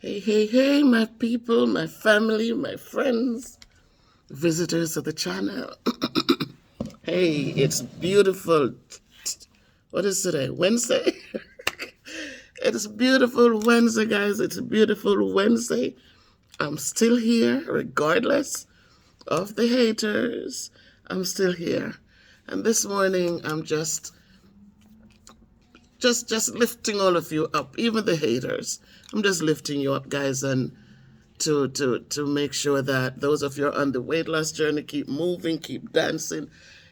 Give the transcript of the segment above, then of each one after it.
Hey, hey, hey, my people, my family, my friends, visitors of the channel. Hey, it's beautiful. What is today? Wednesday? It's beautiful Wednesday, guys. It's a beautiful Wednesday. I'm still here, regardless of the haters. I'm still here. And this morning, I'm just lifting all of you up, even the haters. I'm just lifting you up, guys, and to make sure that those of you who are on the weight loss journey keep moving, keep dancing,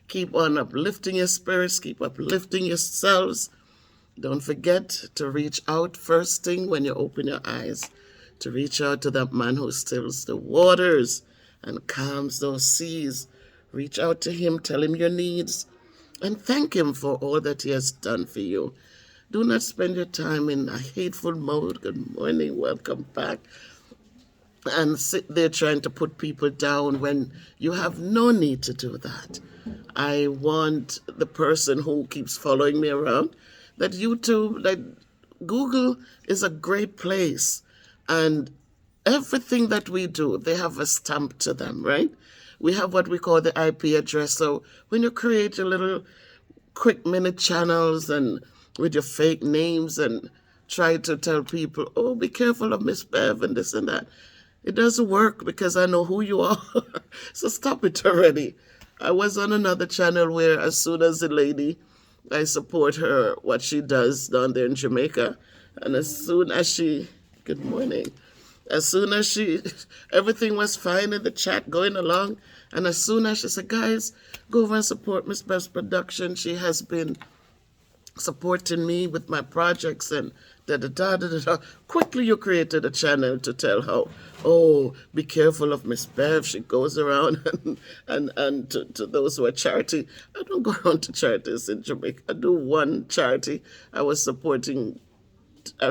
keep on uplifting your spirits, keep uplifting yourselves. Don't forget to reach out first thing when you open your eyes, to reach out to that man who stills the waters and calms those seas. Reach out to him, tell him your needs, and thank him for all that he has done for you. Do not spend your time in a hateful mode. Good morning, welcome back. And sit there trying to put people down when you have no need to do that. I want the person who keeps following me around that YouTube, that Google is a great place. And everything that we do, they have a stamp to them, right? We have what we call the IP address. So when you create your little quick minute channels and with your fake names and try to tell people, oh, be careful of Miss Bev and this and that. It doesn't work because I know who you are. So stop it already. I was on another channel where as soon as the lady, I support her, what she does down there in Jamaica. And as soon as she, good morning, as soon as she, everything was fine in the chat going along. And as soon as she said, guys, go over and support Miss Bev's production. She has been supporting me with my projects and da da da da da. Quickly, you created a channel to tell how, oh, be careful of Miss Bev. She goes around and to those who are charity. I don't go around to charities in Jamaica. I do one charity. I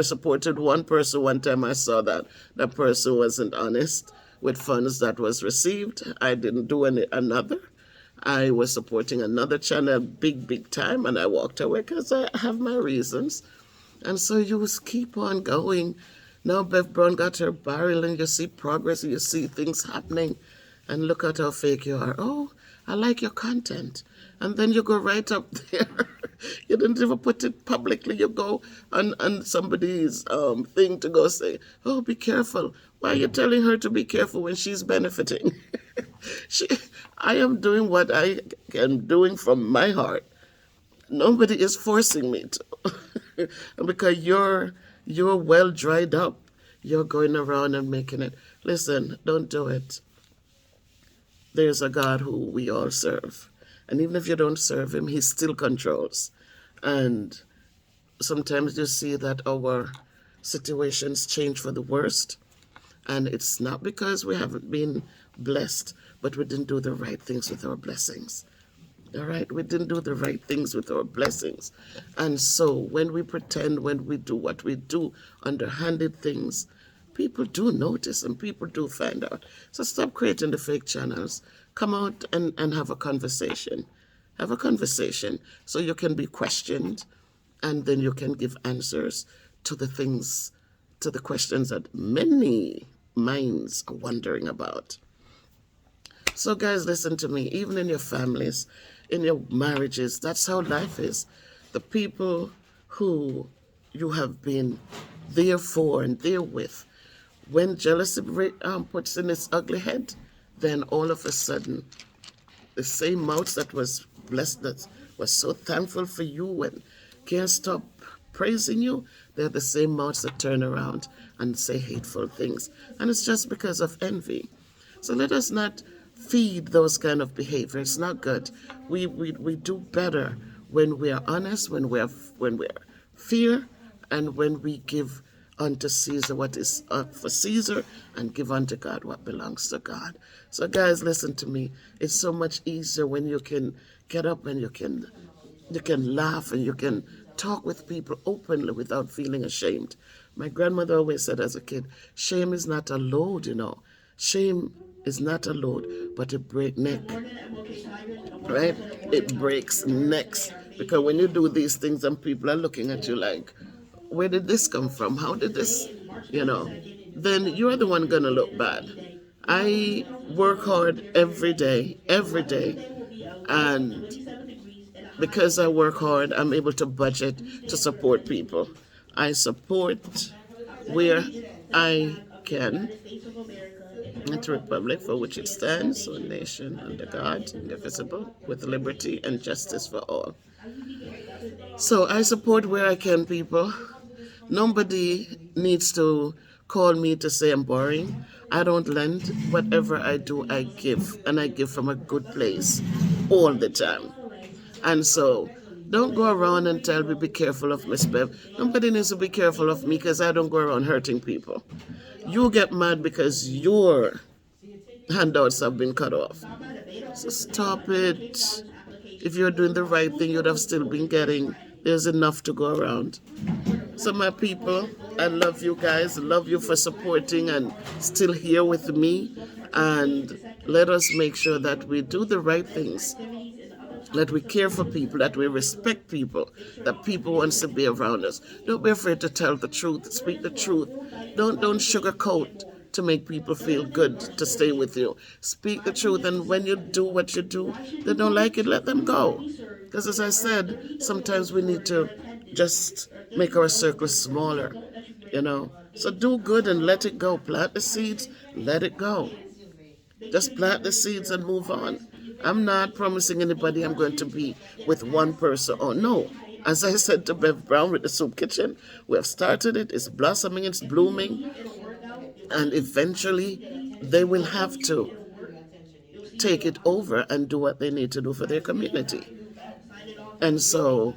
supported one person one time. I saw that that person wasn't honest with funds that was received. I didn't do another. I was supporting another channel big time, and I walked away because I have my reasons. And so you just keep on going. Now Bev Brown got her barrel, and you see progress, and you see things happening. And look at how fake you are. Oh, I like your content. And then you go right up there. You didn't even put it publicly. You go on somebody's thing to go say, oh, be careful. Why are you telling her to be careful when she's benefiting? she, I am doing what I am doing from my heart. Nobody is forcing me to. Because you're well dried up. You're going around and making it. Listen, don't do it. There's a God who we all serve. And even if you don't serve him, he still controls. And sometimes you see that our situations change for the worst. And it's not because we haven't been blessed, but we didn't do the right things with our blessings. All right? We didn't do the right things with our blessings. And so when we pretend, when we do what we do, underhanded things, people do notice and people do find out. So stop creating the fake channels. Come out and have a conversation. Have a conversation so you can be questioned and then you can give answers to the things, to the questions that many minds are wondering about. So, guys, listen to me. Even in your families, in your marriages, that's how life is. The people who you have been there for and there with, when jealousy puts in its ugly head, then all of a sudden, the same mouth that was blessed, that was so thankful for you and can't stop praising you, they're the same mouths that turn around and say hateful things. And it's just because of envy. So let us not feed those kind of behavior. It's not good. We do better when we are honest, when we're fair, and when we give unto Caesar what is for Caesar and give unto God what belongs to God. So guys, listen to me. It's so much easier when you can get up and you can laugh and you can talk with people openly without feeling ashamed. My grandmother always said as a kid, shame is not a load, Shame is not a load, but it breaks neck, right? It breaks necks. Because when you do these things and people are looking at you like, where did this come from? How did this, you know? then you're the one gonna look bad. I work hard every day, and because I work hard, I'm able to budget to support people. I support where I can. It's a republic for which it stands, one nation under God, indivisible, with liberty and justice for all. So I support where I can, people. Nobody needs to call me to say I'm boring. I don't lend. Whatever I do, I give. And I give from a good place all the time. And so don't go around and tell me be careful of Miss Bev. Nobody needs to be careful of me because I don't go around hurting people. You get mad because your handouts have been cut off. So stop it. If you're doing the right thing, you'd have still been getting. There's enough to go around. So my people, I love you guys. Love you for supporting and still here with me. And let us make sure that we do the right things, that we care for people, that we respect people, that people wants to be around us. Don't be afraid to tell the truth, speak the truth. Don't sugarcoat to make people feel good to stay with you. Speak the truth, and when you do what you do, they don't like it, let them go. Because as I said, sometimes we need to just make our circle smaller, you know. So do good and let it go. Plant the seeds, let it go. Just plant the seeds and move on. I'm not promising anybody I'm going to be with one person. Oh, no. As I said to Bev Brown with the Soup Kitchen, we have started it. It's blossoming, it's blooming. And eventually, they will have to take it over and do what they need to do for their community. And so,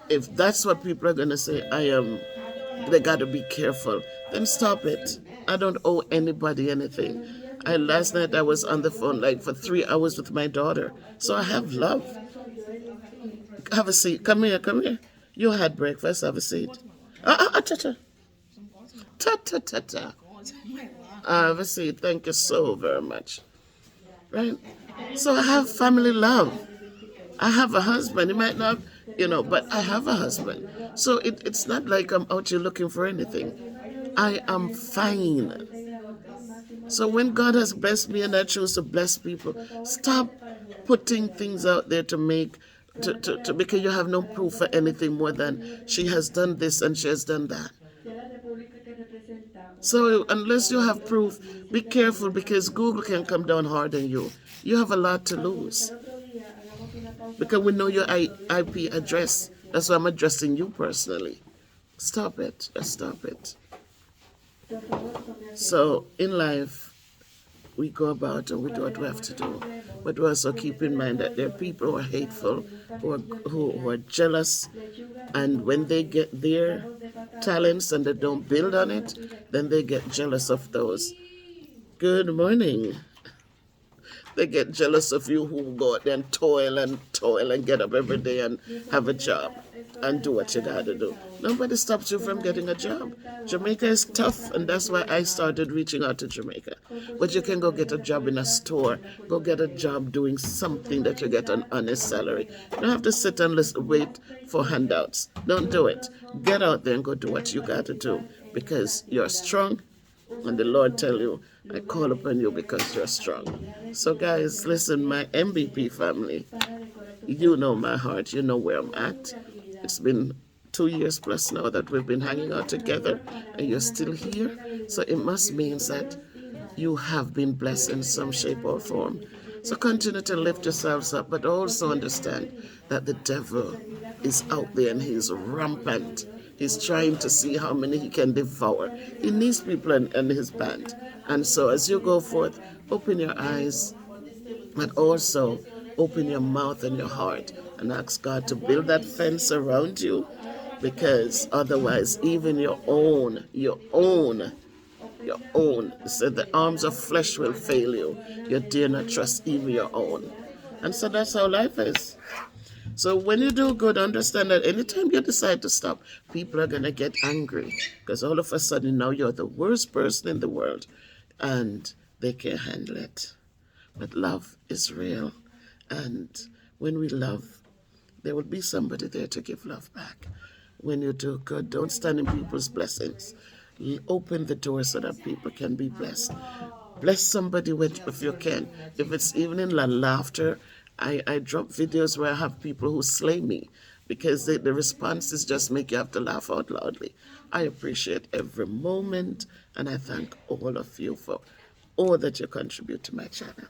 if that's what people are going to say, they got to be careful, then stop it. I don't owe anybody anything. Last night I was on the phone like for 3 hours with my daughter. So I have love. Have a seat. Come here, come here. You had breakfast. Have a seat. Ta ta. Ta ta ta ta. Have a seat. Thank you so very much. Right? So I have family love. I have a husband. He might not, but I have a husband. So it's not like I'm out here looking for anything. I am fine. So when God has blessed me and I choose to bless people, stop putting things out there to make, because you have no proof for anything more than she has done this and she has done that. So unless you have proof, be careful because Google can come down hard on you. You have a lot to lose. Because we know your IP address. That's why I'm addressing you personally. Stop it. Just stop it. So in life, we go about and we do what we have to do. But we also keep in mind that there are people who are hateful, who are jealous, and when they get their talents and they don't build on it, then they get jealous of those. Good morning. They get jealous of you who go out there and toil and get up every day and have a job and do what you gotta do. Nobody stops you from getting a job. Jamaica is tough, and that's why I started reaching out to Jamaica. But you can go get a job in a store, go get a job doing something that you get an honest salary. You don't have to sit and wait for handouts. Don't do it. Get out there and go do what you gotta do because you're strong, and the Lord tell you, I call upon you because you're strong. So guys, listen, my MVP family, you know my heart, you know where I'm at. It's been 2 years plus now that we've been hanging out together and you're still here. So it must mean that you have been blessed in some shape or form. So continue to lift yourselves up, but also understand that the devil is out there and he's rampant. He's trying to see how many he can devour. He needs people in his band. And so as you go forth, open your eyes, but also open your mouth and your heart and ask God to build that fence around you, because otherwise even your own, said the arms of flesh will fail you. You dare not trust even your own. And so that's how life is. So when you do good, understand that anytime you decide to stop, people are going to get angry because all of a sudden now you're the worst person in the world and they can't handle it. But love is real. And when we love, there will be somebody there to give love back. When you do good, don't stand in people's blessings. Open the door so that people can be blessed. Bless somebody with, if you can. If it's even in laughter, I drop videos where I have people who slay me because the responses just make you have to laugh out loudly. I appreciate every moment, and I thank all of you for all that you contribute to my channel.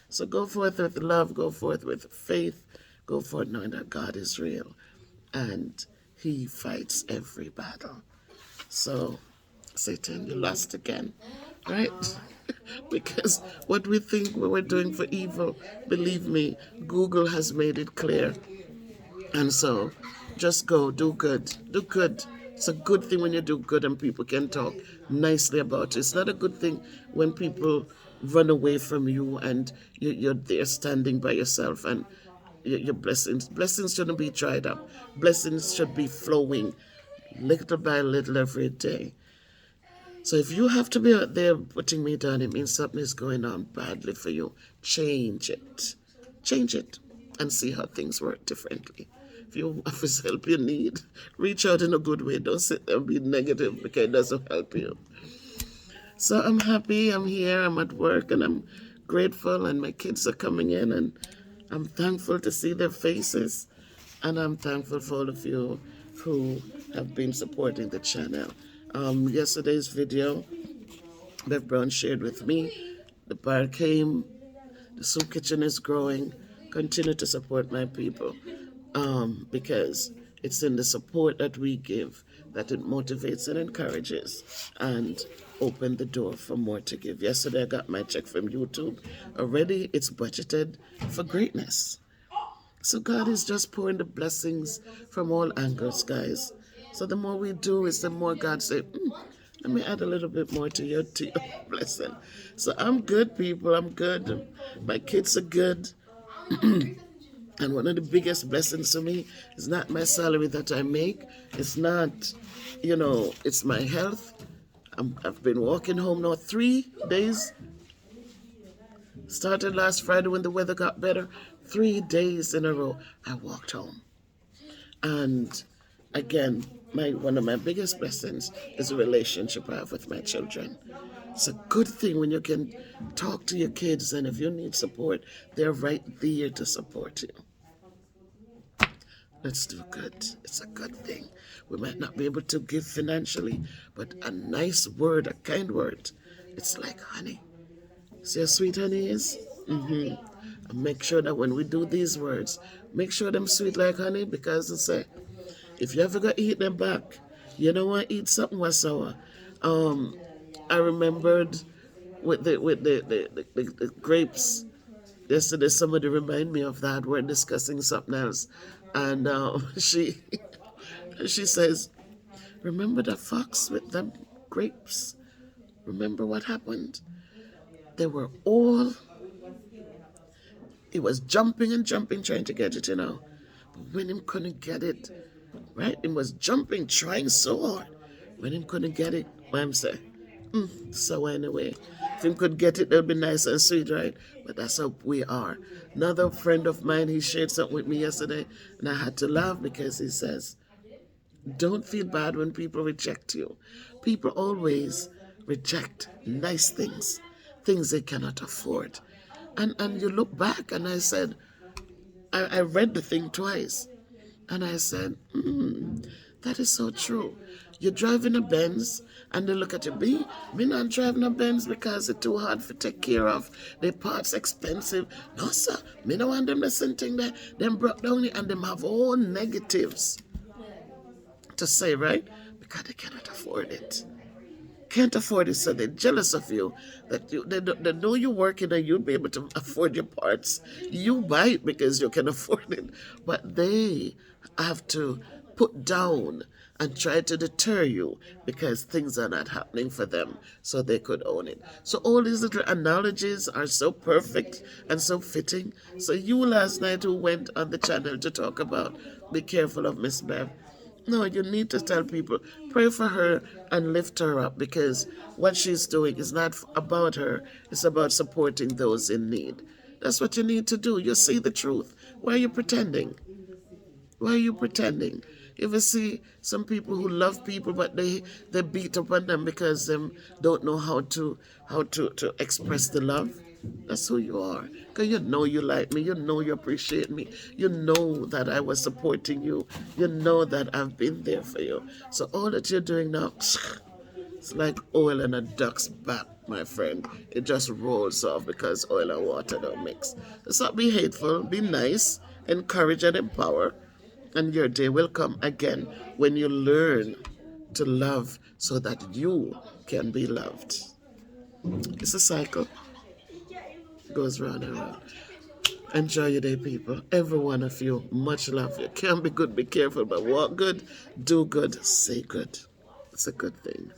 So go forth with love, go forth with faith, go forth knowing that God is real and he fights every battle. So, Satan, you lost again, right? Because what we think we were doing for evil, believe me, Google has made it clear. And so, just go, do good, do good. It's a good thing when you do good and people can talk nicely about it. It's not a good thing when people run away from you and you're there standing by yourself and your blessings shouldn't be dried up. Blessings should be flowing little by little every day. So if you have to be out there putting me down, it means something is going on badly for you. Change it. Change it and see how things work differently. If you have help you need, reach out in a good way. Don't sit there and be negative because it doesn't help you. So I'm happy, I'm here, I'm at work, and I'm grateful, and my kids are coming in, and I'm thankful to see their faces, and I'm thankful for all of you who have been supporting the channel. Yesterday's video, Bev Brown shared with me, the bar came, the soup kitchen is growing. Continue to support my people because it's in the support that we give that it motivates and encourages and open the door for more to give. Yesterday I got my check from YouTube. Already it's budgeted for greatness. So God is just pouring the blessings from all angles, guys. So the more we do is the more God says, let me add a little bit more to your blessing. So I'm good, people. I'm good. My kids are good. And one of the biggest blessings to me is not my salary that I make. It's not, it's my health. I've been walking home now 3 days. Started last Friday when the weather got better. 3 days in a row, I walked home. And again, one of my biggest blessings is the relationship I have with my children. It's a good thing when you can talk to your kids, and if you need support, they're right there to support you. Let's do good. It's a good thing. We might not be able to give financially, but a nice word, a kind word, it's like honey. See how sweet honey is? And make sure that when we do these words, make sure them sweet like honey, because it's say, if you ever go eat them back, you don't want to eat something was sour. I remembered with the grapes. Yesterday, somebody reminded me of that. We're discussing something else, and she says, "Remember the fox with the grapes? Remember what happened? They were all. He was jumping and jumping, trying to get it, But when him couldn't get it, right? He was jumping, trying so hard. When him couldn't get it, what I'm saying? So anyway, if him could get it, that would be nice and sweet, right? But that's how we are. Another friend of mine, he shared something with me yesterday, and I had to laugh because he says, don't feel bad when people reject you. People always reject nice things, things they cannot afford. And you look back, and I said, I read the thing twice, and I said, that is so true. You're driving a Benz, and they look at you, me not driving a Benz because it's too hard to take care of. The parts expensive. No, sir, me don't want them listen thing there. Them broke down and them have all negatives to say, right? Because they cannot afford it. Can't afford it, so they're jealous of you. That they know you're working and you'll be able to afford your parts. You buy it because you can afford it, but they have to put down and try to deter you because things are not happening for them, so they could own it. So all these little analogies are so perfect and so fitting. So you last night who went on the channel to talk about be careful of Miss Bev. No, you need to tell people, pray for her and lift her up, because what she's doing is not about her. It's about supporting those in need. That's what you need to do. You see the truth. Why are you pretending? Why are you pretending? If you see some people who love people, but they beat up on them because them don't know how to express the love. That's who you are. Because you know you like me. You know you appreciate me. You know that I was supporting you. You know that I've been there for you. So all that you're doing now, it's like oil in a duck's back, my friend. It just rolls off because oil and water don't mix. So stop be hateful. Be nice. Encourage and empower. And your day will come again when you learn to love so that you can be loved. It's a cycle. Goes round and round. Enjoy your day, people. Every one of you. Much love. You can be good, be careful, but walk good, do good, say good. It's a good thing.